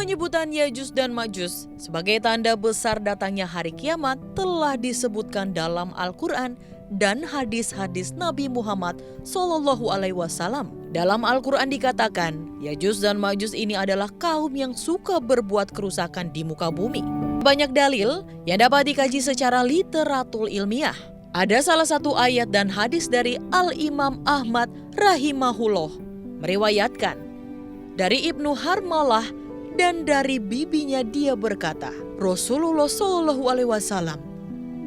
Penyebutan Ya'juj dan Ma'juj sebagai tanda besar datangnya hari kiamat telah disebutkan dalam Al-Quran dan hadis-hadis Nabi Muhammad SAW. Dalam Al-Quran dikatakan, Ya'juj dan Ma'juj ini adalah kaum yang suka berbuat kerusakan di muka bumi. Banyak dalil yang dapat dikaji secara literatur ilmiah. Ada salah satu ayat dan hadis dari Al-Imam Ahmad rahimahullah meriwayatkan dari Ibnu Harmalah dan dari bibinya dia berkata, Rasulullah SAW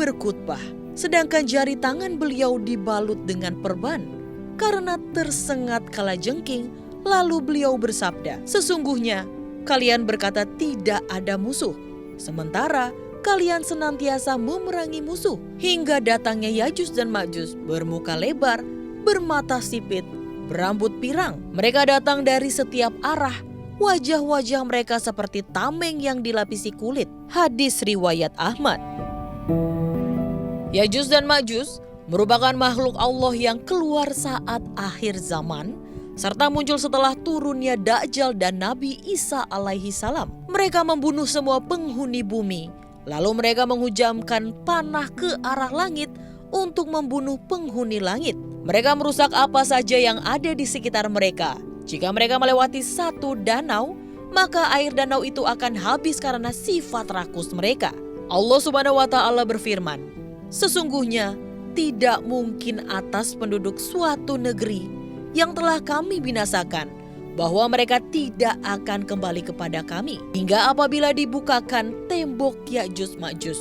berkhutbah, sedangkan jari tangan beliau dibalut dengan perban karena tersengat kalajengking. Lalu beliau bersabda, sesungguhnya kalian berkata tidak ada musuh, sementara kalian senantiasa memerangi musuh hingga datangnya Ya'juj dan Ma'juj bermuka lebar, bermata sipit, berambut pirang. Mereka datang dari setiap arah. Wajah-wajah mereka seperti tameng yang dilapisi kulit. Hadis riwayat Ahmad. Ya'juj dan Ma'juj merupakan makhluk Allah yang keluar saat akhir zaman, serta muncul setelah turunnya Dajjal dan Nabi Isa alaihi salam. Mereka membunuh semua penghuni bumi, lalu mereka menghujamkan panah ke arah langit untuk membunuh penghuni langit. Mereka merusak apa saja yang ada di sekitar mereka. Jika mereka melewati satu danau, maka air danau itu akan habis karena sifat rakus mereka. Allah Subhanahu wa Ta'ala berfirman, sesungguhnya tidak mungkin atas penduduk suatu negeri yang telah kami binasakan, bahwa mereka tidak akan kembali kepada kami, hingga apabila dibukakan tembok Ya'juj Ma'juj,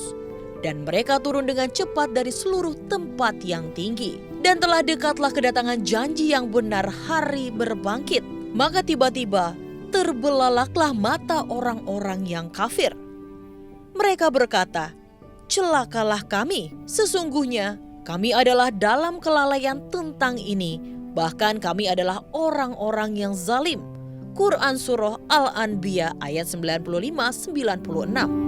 dan mereka turun dengan cepat dari seluruh tempat yang tinggi. Dan telah dekatlah kedatangan janji yang benar, hari berbangkit. Maka tiba-tiba terbelalaklah mata orang-orang yang kafir. Mereka berkata, celakalah kami, sesungguhnya kami adalah dalam kelalaian tentang ini. Bahkan kami adalah orang-orang yang zalim. Quran Surah Al-Anbiya ayat 95-96.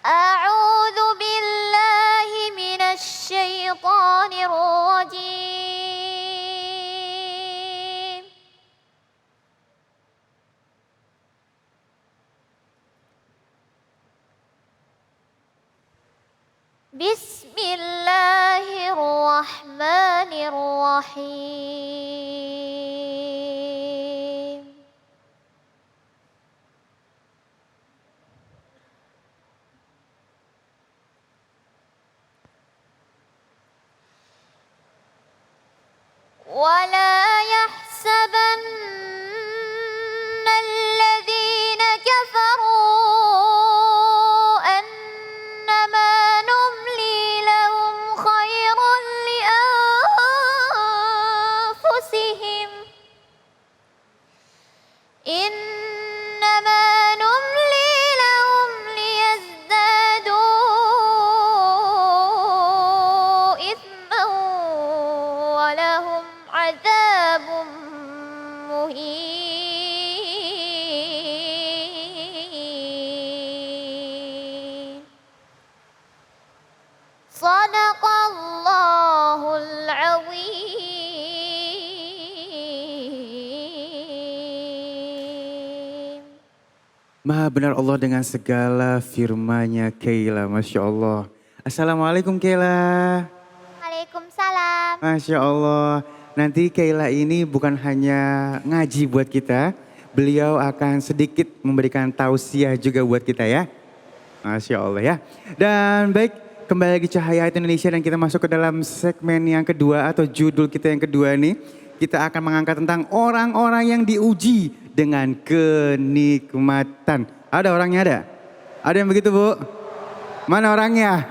أعوذ بالله من الشيطان الرجيم بسم الله الرحمن الرحيم ولا يحسبن الذين كفروا أنما نملي لهم خير لأنفسهم إنما نملي لهم ليزدادوا إثما ولهم عذاب مهين صدق الله العظيم. Maha benar Allah dengan segala firman-Nya, Kaila. Masya Allah. Assalamualaikum Kaila. Waalaikumsalam. Masya Allah. Nanti Kaila ini bukan hanya ngaji buat kita, beliau akan sedikit memberikan tausiah juga buat kita ya. Masya Allah ya. Dan baik, kembali lagi Cahaya Hati Indonesia dan kita masuk ke dalam segmen yang kedua atau judul kita yang kedua nih. Kita akan mengangkat tentang orang-orang yang diuji dengan kenikmatan. Ada orangnya ada? Ada yang begitu Bu? Mana orangnya?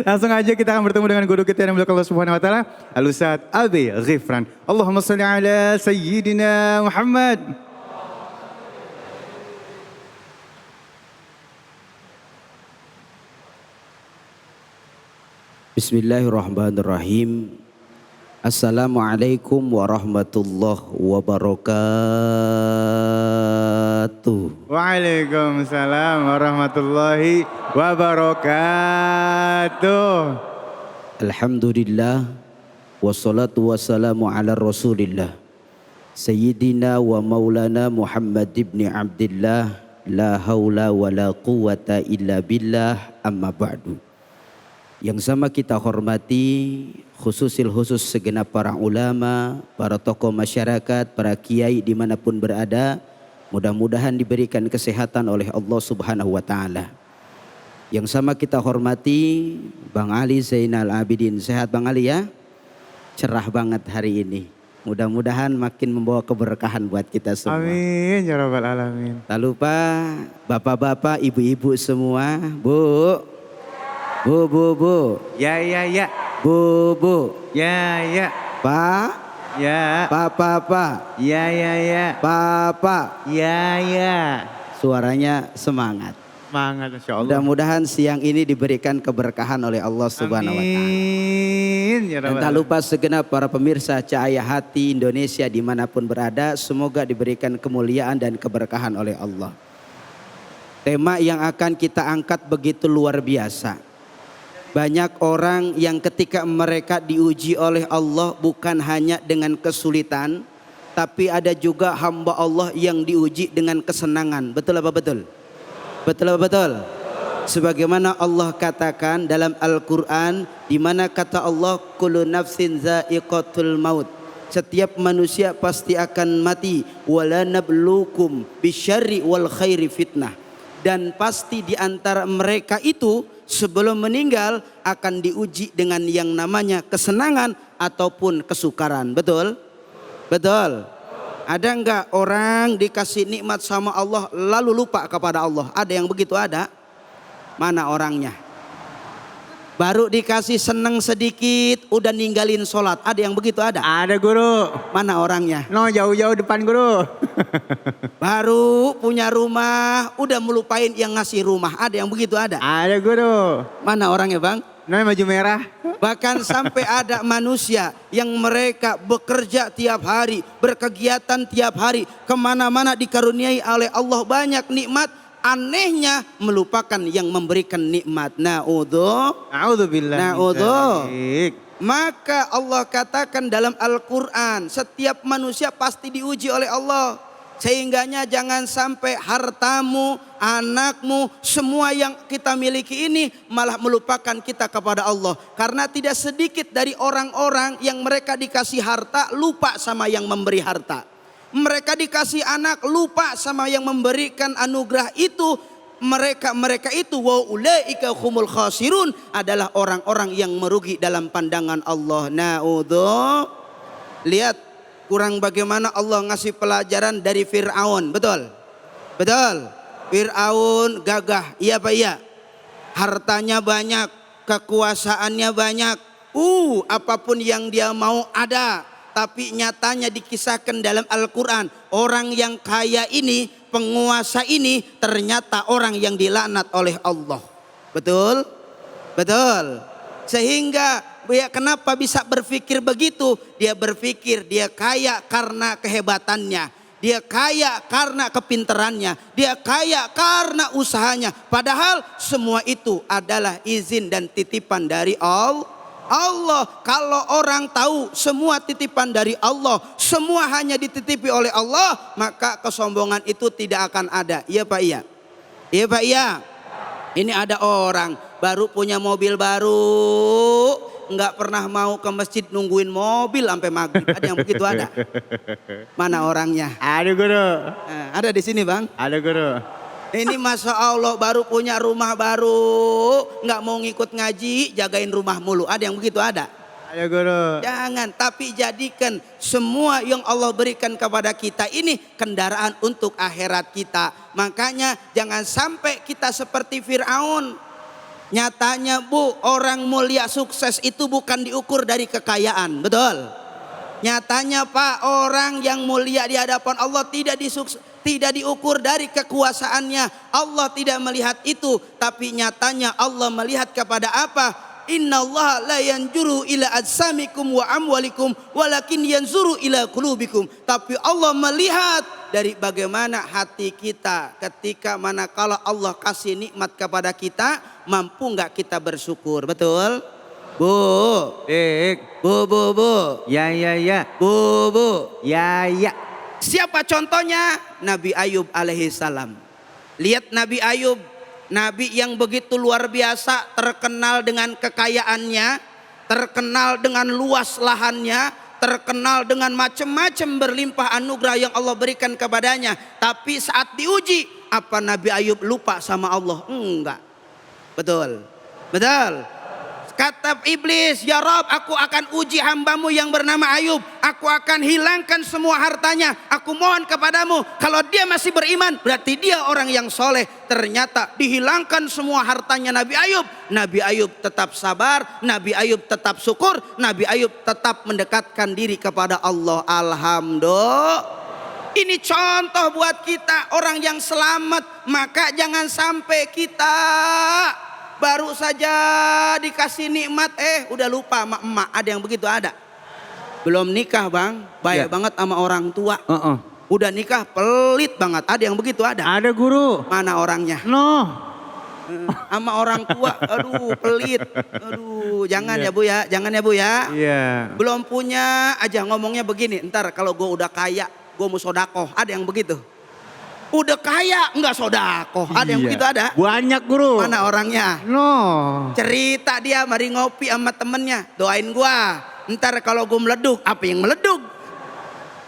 Langsung aja kita akan bertemu dengan guru kita yang Allah Subhanahu wa Ta'ala, Al-Ustaz Abi Ghifran. Allahumma salli ala Sayyidina Muhammad. Bismillahirrahmanirrahim. Assalamualaikum warahmatullahi wabarakatuh. Waalaikumsalam warahmatullahi wabarakatuh. Alhamdulillah wassalatu wassalamu ala Rasulillah Sayyidina wa maulana Muhammad ibn Abdillah, la haula wa la quwata illa billah, amma ba'du. Yang sama kita hormati khusus segenap para ulama, para tokoh masyarakat, para kiai dimanapun berada, mudah-mudahan diberikan kesehatan oleh Allah Subhanahu wa Ta'ala. Yang sama kita hormati Bang Ali Zainal Abidin. Sehat Bang Ali ya? Cerah banget hari ini. Mudah-mudahan makin membawa keberkahan buat kita semua. Amin ya rabbal alamin. Tak lupa bapak-bapak, ibu-ibu semua, Bu. Bu. Ya. Bu. Ya. Pak. Ya. Pak. Ya. Papa. Ya. Suaranya semangat. Semangat Masya Allah. Mudah-mudahan siang ini diberikan keberkahan oleh Allah Subhanahu wa Ta'ala. Amin ya Dan rabbal tak alamin. lupa segenap para pemirsa Cahaya Hati Indonesia dimanapun berada, semoga diberikan kemuliaan dan keberkahan oleh Allah. Tema yang akan kita angkat begitu luar biasa. Banyak orang yang ketika mereka diuji oleh Allah bukan hanya dengan kesulitan, tapi ada juga hamba Allah yang diuji dengan kesenangan. Betul apa betul? Betul. Sebagaimana Allah katakan dalam Al-Quran, di mana kata Allah, kullu nafsin za'iqatul maut. Setiap manusia pasti akan mati. Wala nablukum bisyarri wal khairi fitnah. Dan pasti di antara mereka itu sebelum meninggal akan diuji dengan yang namanya kesenangan ataupun kesukaran. Betul? Ada enggak orang dikasih nikmat sama Allah lalu lupa kepada Allah? Ada yang begitu ada? Mana orangnya? Baru dikasih seneng sedikit udah ninggalin sholat. Ada yang begitu ada? Ada guru. Mana orangnya? No, jauh-jauh depan guru. Baru punya rumah udah melupain yang ngasih rumah. Ada yang begitu ada? Ada guru. Mana orangnya Bang? No, baju merah. Bahkan sampai ada manusia yang mereka bekerja tiap hari, berkegiatan tiap hari, kemana-mana dikaruniai oleh Allah banyak nikmat, anehnya melupakan yang memberikan nikmat. A'udzubillah. Maka Allah katakan dalam Al-Quran, setiap manusia pasti diuji oleh Allah. Sehingganya jangan sampai hartamu, anakmu, semua yang kita miliki ini malah melupakan kita kepada Allah. Karena tidak sedikit dari orang-orang yang mereka dikasih harta lupa sama yang memberi harta. Mereka dikasih anak lupa sama yang memberikan anugerah itu. Mereka itu wa ulaika humul khasirun, adalah orang-orang yang merugi dalam pandangan Allah. Lihat kurang bagaimana Allah ngasih pelajaran dari Fir'aun. Betul. Fir'aun gagah, iya Pak iya. Hartanya banyak, kekuasaannya banyak. Apapun yang dia mau ada. Tapi nyatanya dikisahkan dalam Al-Quran, orang yang kaya ini, penguasa ini ternyata orang yang dilaknat oleh Allah. Betul? Sehingga kenapa bisa berpikir begitu? Dia berpikir dia kaya karena kehebatannya. Dia kaya karena kepintarannya. Dia kaya karena usahanya. Padahal semua itu adalah izin dan titipan dari Allah. Kalau orang tahu semua titipan dari Allah, semua hanya dititipi oleh Allah, maka kesombongan itu tidak akan ada. Iya Pak iya. Ini ada orang baru punya mobil baru, nggak pernah mau ke masjid nungguin mobil sampai maghrib. Ada yang begitu ada? Mana orangnya? Ada guru. Ada di sini Bang? Ada guru. Ini Masya Allah baru punya rumah baru, nggak mau ngikut ngaji, jagain rumah mulu. Ada yang begitu ada? Ada guru. Jangan, tapi jadikan semua yang Allah berikan kepada kita ini kendaraan untuk akhirat kita. Makanya jangan sampai kita seperti Fir'aun. Nyatanya Bu, orang mulia sukses itu bukan diukur dari kekayaan, betul? Nyatanya Pak, orang yang mulia di hadapan Allah tidak diukur dari kekuasaannya. Allah tidak melihat itu, tapi nyatanya Allah melihat kepada apa? Innallaha la yanzuru ila ajsamikum wa amwalikum walakin yanzuru ila qulubikum. Tapi Allah melihat dari bagaimana hati kita ketika manakala Allah kasih nikmat kepada kita, mampu enggak kita bersyukur. Betul? Bu. Bu. Ya. Bu. Ya. Siapa contohnya? Nabi Ayub alaihi salam. Lihat Nabi Ayub, Nabi yang begitu luar biasa, terkenal dengan kekayaannya, terkenal dengan luas lahannya, terkenal dengan macam-macam berlimpah anugerah yang Allah berikan kepadanya. Tapi saat diuji, apa Nabi Ayub lupa sama Allah? Enggak. Betul. Kata iblis, ya Rob, aku akan uji hambamu yang bernama Ayub. Aku akan hilangkan semua hartanya. Aku mohon kepadamu, kalau dia masih beriman, berarti dia orang yang soleh. Ternyata dihilangkan semua hartanya Nabi Ayub. Nabi Ayub tetap sabar, Nabi Ayub tetap syukur, Nabi Ayub tetap mendekatkan diri kepada Allah. Alhamdulillah. Ini contoh buat kita, orang yang selamat. Maka jangan sampai kita baru saja dikasih nikmat, udah lupa sama emak. Ada yang begitu, ada. Belum nikah bang, baik banget sama orang tua. Udah nikah pelit banget. Ada yang begitu, ada. Ada guru. Mana orangnya? No. Sama orang tua, aduh pelit. Aduh, jangan ya bu ya, jangan ya bu ya. Iya. Belum punya aja ngomongnya begini. Ntar kalau gue udah kaya, gue mau sodakoh. Ada yang begitu. Udah kaya enggak sodakoh. Ada yang begitu, ada. Banyak guru. Mana orangnya? No. Cerita dia mari ngopi sama temennya. Doain gua. Ntar kalau gua meleduk, apa yang meleduk?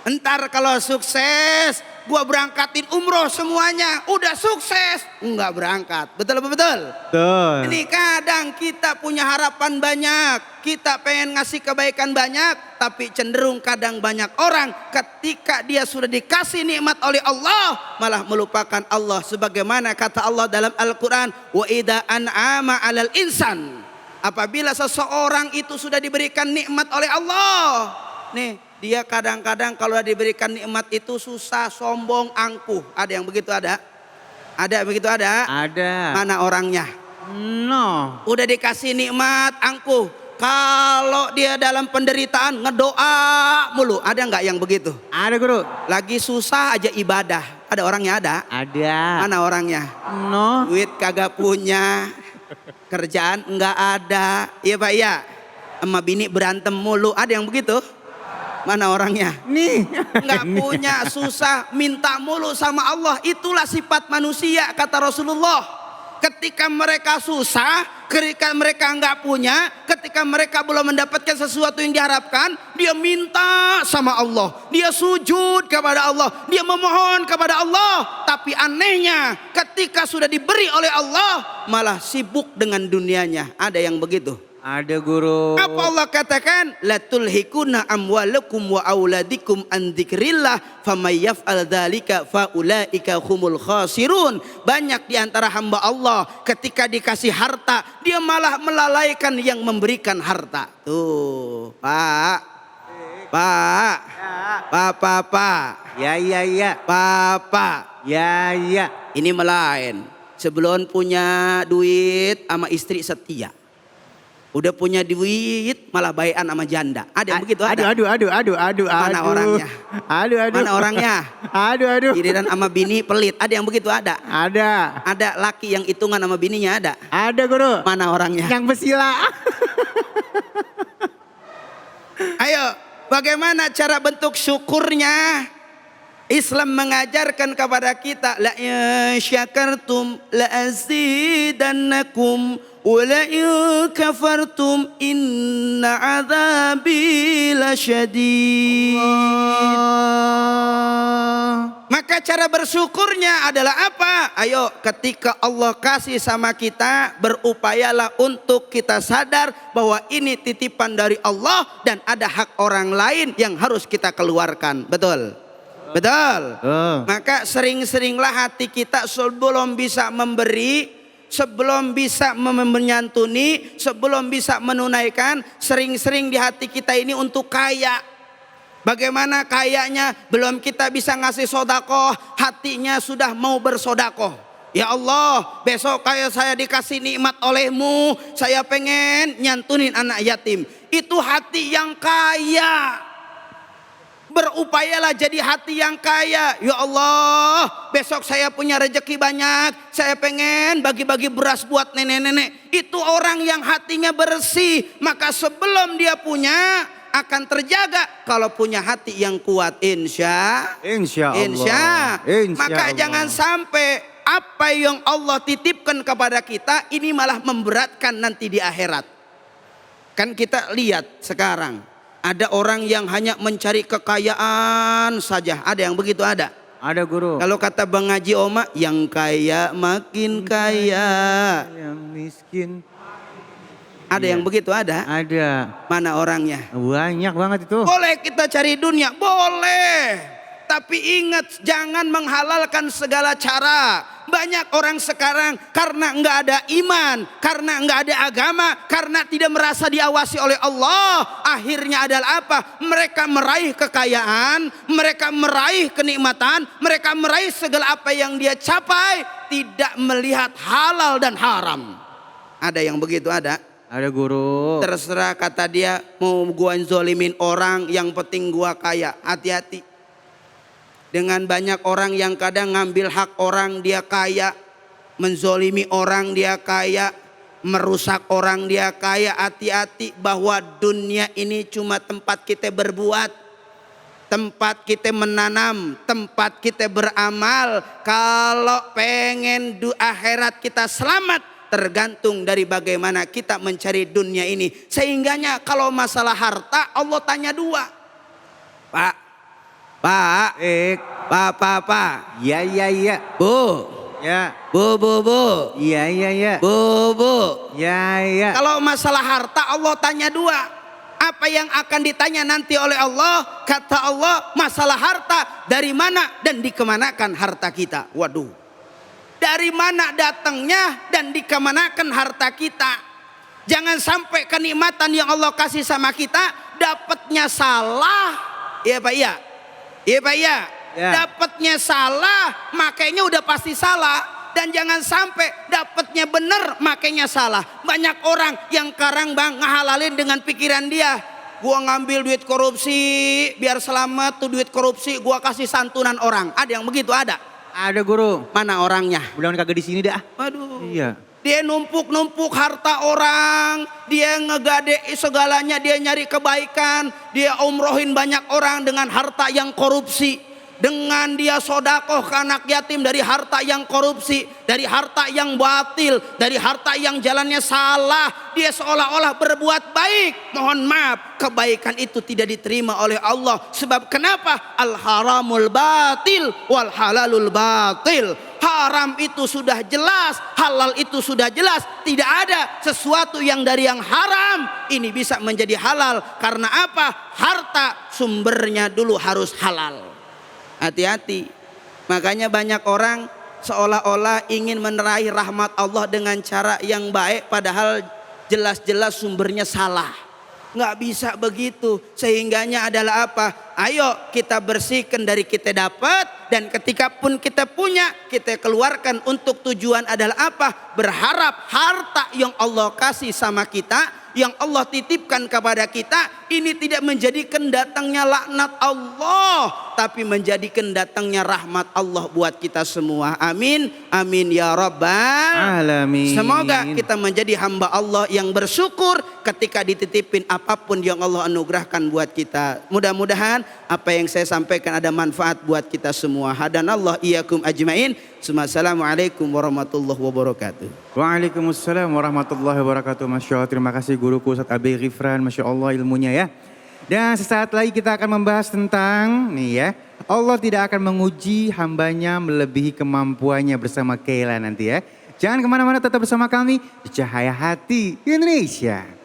Ntar kalau sukses, gua berangkatin umroh semuanya. Udah sukses, enggak berangkat. Betul apa betul? Betul. Ini kadang kita punya harapan banyak. Kita pengen ngasih kebaikan banyak. Tapi cenderung kadang banyak orang ketika dia sudah dikasih nikmat oleh Allah, malah melupakan Allah. Sebagaimana kata Allah dalam Al-Quran, wa idza an'ama 'alal insan. Apabila seseorang itu sudah diberikan nikmat oleh Allah, nih dia kadang-kadang kalau diberikan nikmat itu susah, sombong, angkuh. Ada yang begitu, ada? Ada yang begitu, ada? Ada. Mana orangnya? No. Udah dikasih nikmat, angkuh. Kalau dia dalam penderitaan ngedoa mulu. Ada nggak yang begitu? Ada guru. Lagi susah aja ibadah. Ada orangnya, ada? Ada. Mana orangnya? No. Duit kagak punya. Kerjaan nggak ada. Iya pak, iya. Sama bini berantem mulu. Ada yang begitu? Mana orangnya? Nih. Nggak punya, susah, minta mulu sama Allah. Itulah sifat manusia kata Rasulullah. Ketika mereka susah, ketika mereka nggak punya, ketika mereka belum mendapatkan sesuatu yang diharapkan, dia minta sama Allah, dia sujud kepada Allah, dia memohon kepada Allah. Tapi anehnya, ketika sudah diberi oleh Allah, malah sibuk dengan dunianya. Ada yang begitu? Ada guru. Apa Allah katakan? La tulhikuna amwalakum wa auladikum an dzikrillah faman yaf'al dzalika faulaika humul khasirun. Banyak di antara hamba Allah ketika dikasih harta, dia malah melalaikan yang memberikan harta. Tuh, Pak. Pak. Ya. Pak. Ya. Ini melain. Sebelum punya duit sama istri setia. Udah punya duit malah baikan sama janda. Ada yang begitu, ada? Aduh. Mana orangnya? Aduh. Mana orangnya? Aduh. Iridan sama bini pelit. Ada yang begitu, ada? Ada. Ada laki yang hitungan sama bininya, ada? Ada guru. Mana orangnya? Yang bersila. Ayo, bagaimana cara bentuk syukurnya? Islam mengajarkan kepada kita, la in syakartum la azidannakum wa la in kafartum inna adzabi lasyadid. Maka cara bersyukurnya adalah apa? Ayo, ketika Allah kasih sama kita, berupayalah untuk kita sadar bahwa ini titipan dari Allah dan ada hak orang lain yang harus kita keluarkan. Betul? Betul. Maka sering-seringlah hati kita sebelum bisa memberi, sebelum bisa menyantuni, sebelum bisa menunaikan, sering-sering di hati kita ini untuk kaya. Bagaimana kayanya? Belum kita bisa ngasih sodakoh, hatinya sudah mau bersodakoh. Ya Allah, besok kayak saya dikasih nikmat olehmu, saya pengen nyantunin anak yatim. Itu hati yang kaya. Berupayalah jadi hati yang kaya. Ya Allah, besok saya punya rezeki banyak, saya pengen bagi-bagi beras buat nenek-nenek. Itu orang yang hatinya bersih. Maka sebelum dia punya, akan terjaga kalau punya hati yang kuat. Insya Allah. Maka jangan sampai apa yang Allah titipkan kepada kita ini malah memberatkan nanti di akhirat. Kan kita lihat sekarang ada orang yang hanya mencari kekayaan saja. Ada yang begitu ada? Ada guru. Kalau kata Bang Haji Oma, yang kaya makin kaya. Yang miskin. Ada yang begitu ada? Ada. Mana orangnya? Banyak banget itu. Boleh kita cari dunia, boleh. Tapi ingat, jangan menghalalkan segala cara. Banyak orang sekarang karena enggak ada iman, karena enggak ada agama, karena tidak merasa diawasi oleh Allah, akhirnya adalah apa? Mereka meraih kekayaan, mereka meraih kenikmatan, mereka meraih segala apa yang dia capai, tidak melihat halal dan haram. Ada yang begitu ada? Ada guru. Terserah kata dia, mau gua zolimin orang, yang penting gua kaya. Hati-hati. Dengan banyak orang yang kadang ngambil hak orang dia kaya, menzolimi orang dia kaya, merusak orang dia kaya. Hati-hati bahwa dunia ini cuma tempat kita berbuat, tempat kita menanam, tempat kita beramal. Kalau pengen akhirat kita selamat, tergantung dari bagaimana kita mencari dunia ini. Sehingganya kalau masalah harta Allah tanya dua. Pak, Pak. Ya. Bu. Ya. Bu. Ya. Bu. Ya. Kalau masalah harta Allah tanya dua. Apa yang akan ditanya nanti oleh Allah? Kata Allah, masalah harta dari mana dan dikemanakan harta kita. Waduh. Dari mana datangnya dan dikemanakan harta kita. Jangan sampai kenikmatan yang Allah kasih sama kita dapatnya salah. Iya Pak, iya. Iya Pak, iya. Ya. Dapatnya salah, makanya udah pasti salah. Dan jangan sampai dapatnya benar, makanya salah. Banyak orang yang sekarang bang ngehalalin dengan pikiran dia. Gua ngambil duit korupsi, biar selamat tuh duit korupsi, gua kasih santunan orang. Ada yang begitu ada? Ada guru. Mana orangnya? Mudah-mudahan kagak di sini dah. Waduh. Iya. Dia numpuk-numpuk harta orang, dia ngegade segalanya, dia nyari kebaikan, dia umrohin banyak orang dengan harta yang korupsi. Dengan dia sodakoh ke anak yatim dari harta yang korupsi, dari harta yang batil, dari harta yang jalannya salah. Dia seolah-olah berbuat baik. Mohon maaf, kebaikan itu tidak diterima oleh Allah. Sebab kenapa? Al-haramul batil wal halalul batil. Haram itu sudah jelas, halal itu sudah jelas. Tidak ada sesuatu yang dari yang haram ini bisa menjadi halal. Karena apa? Harta sumbernya dulu harus halal. Hati-hati. Makanya banyak orang seolah-olah ingin menerai rahmat Allah dengan cara yang baik, padahal jelas-jelas sumbernya salah. Nggak bisa begitu. Sehingganya adalah apa? Ayo kita bersihkan dari kita dapat, dan ketika pun kita punya, kita keluarkan untuk tujuan adalah apa? Berharap harta yang Allah kasih sama kita, yang Allah titipkan kepada kita, ini tidak menjadikan datangnya laknat Allah, tapi menjadikan datangnya rahmat Allah buat kita semua. Amin. Amin ya rabbal Alamin. Semoga kita menjadi hamba Allah yang bersyukur ketika dititipin apapun yang Allah anugerahkan buat kita. Mudah-mudahan apa yang saya sampaikan ada manfaat buat kita semua. Hadanallah iyyakum ajmain. Assalamualaikum warahmatullahi wabarakatuh. Waalaikumsalam warahmatullahi wabarakatuh. Masya Allah, terima kasih guruku Ustaz Abi Ghifran. Masya Allah ilmunya ya. Dan sesaat lagi kita akan membahas tentang nih ya, Allah tidak akan menguji hambanya melebihi kemampuannya bersama Kayla nanti ya. Jangan kemana-mana, tetap bersama kami di Cahaya Hati Indonesia.